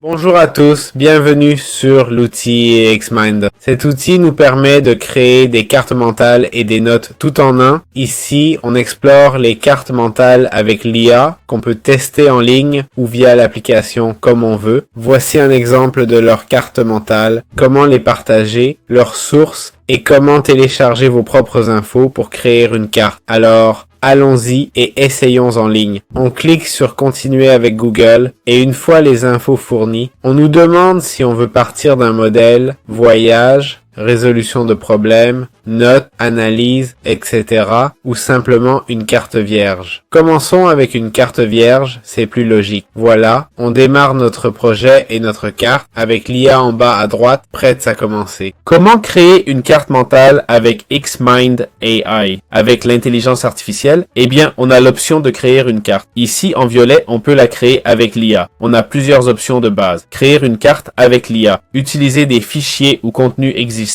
Bonjour à tous, bienvenue sur l'outil Xmind. Cet outil nous permet de créer des cartes mentales et des notes tout en un. Ici, on explore les cartes mentales avec l'IA qu'on peut tester en ligne ou via l'application comme on veut. Voici un exemple de leurs cartes mentales, comment les partager, leurs sources et comment télécharger vos propres infos pour créer une carte. Alors, allons-y et essayons en ligne. On clique sur continuer avec Google et une fois les infos fournies, on nous demande si on veut partir d'un modèle, voyage, résolution de problèmes, notes, analyse, etc. ou simplement une carte vierge. Commençons avec une carte vierge, c'est plus logique. Voilà, on démarre notre projet et notre carte avec l'IA en bas à droite, prête à commencer. Comment créer une carte mentale avec Xmind AI? Avec l'intelligence artificielle, eh bien, on a l'option de créer une carte. Ici, en violet, on peut la créer avec l'IA. On a plusieurs options de base. Créer une carte avec l'IA. Utiliser des fichiers ou contenus existants.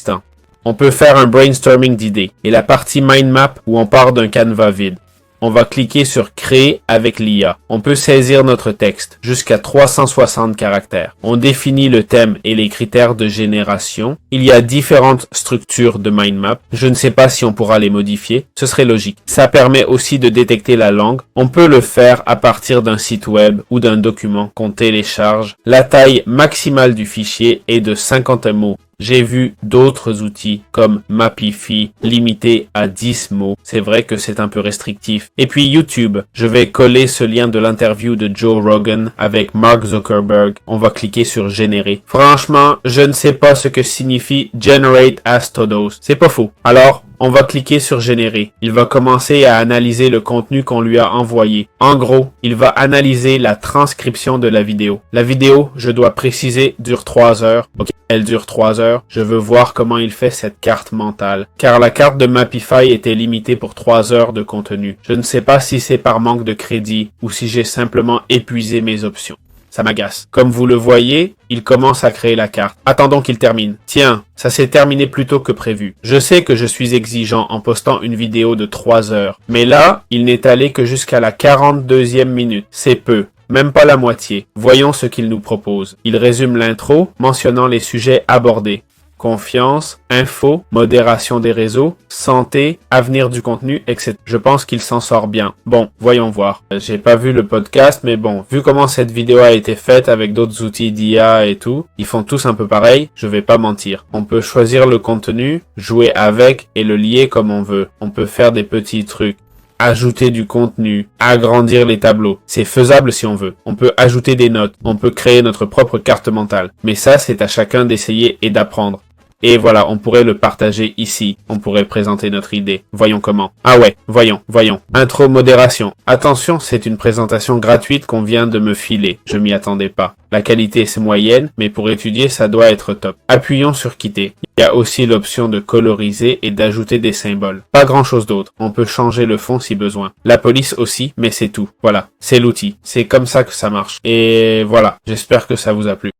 On peut faire un brainstorming d'idées et la partie mind map où on part d'un canevas vide. On va cliquer sur créer avec l'IA. On peut saisir notre texte jusqu'à 360 caractères. On définit le thème et les critères de génération. Il y a différentes structures de mind map. Je ne sais pas si on pourra les modifier. Ce serait logique. Ça permet aussi de détecter la langue. On peut le faire à partir d'un site web ou d'un document qu'on télécharge. La taille maximale du fichier est de 50 mots. J'ai vu d'autres outils comme Mapify limité à 10 mots. C'est vrai que c'est un peu restrictif. Et puis YouTube. Je vais coller ce lien de l'interview de Joe Rogan avec Mark Zuckerberg. On va cliquer sur générer. Franchement, je ne sais pas ce que signifie generate as todos. C'est pas faux. Alors, on va cliquer sur générer. Il va commencer à analyser le contenu qu'on lui a envoyé. En gros, il va analyser la transcription de la vidéo. La vidéo, je dois préciser, dure 3 heures. Ok, elle dure 3 heures. Je veux voir comment il fait cette carte mentale. Car la carte de Mapify était limitée pour 3 heures de contenu. Je ne sais pas si c'est par manque de crédit ou si j'ai simplement épuisé mes options. Ça m'agace. Comme vous le voyez, il commence à créer la carte. Attendons qu'il termine. Tiens, ça s'est terminé plus tôt que prévu. Je sais que je suis exigeant en postant une vidéo de 3 heures. Mais là, il n'est allé que jusqu'à la 42e minute. C'est peu. Même pas la moitié. Voyons ce qu'il nous propose. Il résume l'intro, mentionnant les sujets abordés. Confiance, info, modération des réseaux, santé, avenir du contenu, etc. Je pense qu'il s'en sort bien. Bon, voyons voir. J'ai pas vu le podcast, mais bon, vu comment cette vidéo a été faite avec d'autres outils d'IA et tout, ils font tous un peu pareil, je vais pas mentir. On peut choisir le contenu, jouer avec et le lier comme on veut. On peut faire des petits trucs. Ajouter du contenu, agrandir les tableaux. C'est faisable si on veut. On peut ajouter des notes, on peut créer notre propre carte mentale. Mais ça, c'est à chacun d'essayer et d'apprendre. Et voilà, on pourrait le partager ici. On pourrait présenter notre idée. Voyons comment. Ah ouais, voyons. Intro modération. Attention, c'est une présentation gratuite qu'on vient de me filer. Je m'y attendais pas. La qualité c'est moyenne, mais pour étudier, ça doit être top. Appuyons sur quitter. Il y a aussi l'option de coloriser et d'ajouter des symboles. Pas grand chose d'autre. On peut changer le fond si besoin. La police aussi, mais c'est tout. Voilà. C'est l'outil. C'est comme ça que ça marche. Et voilà. J'espère que ça vous a plu.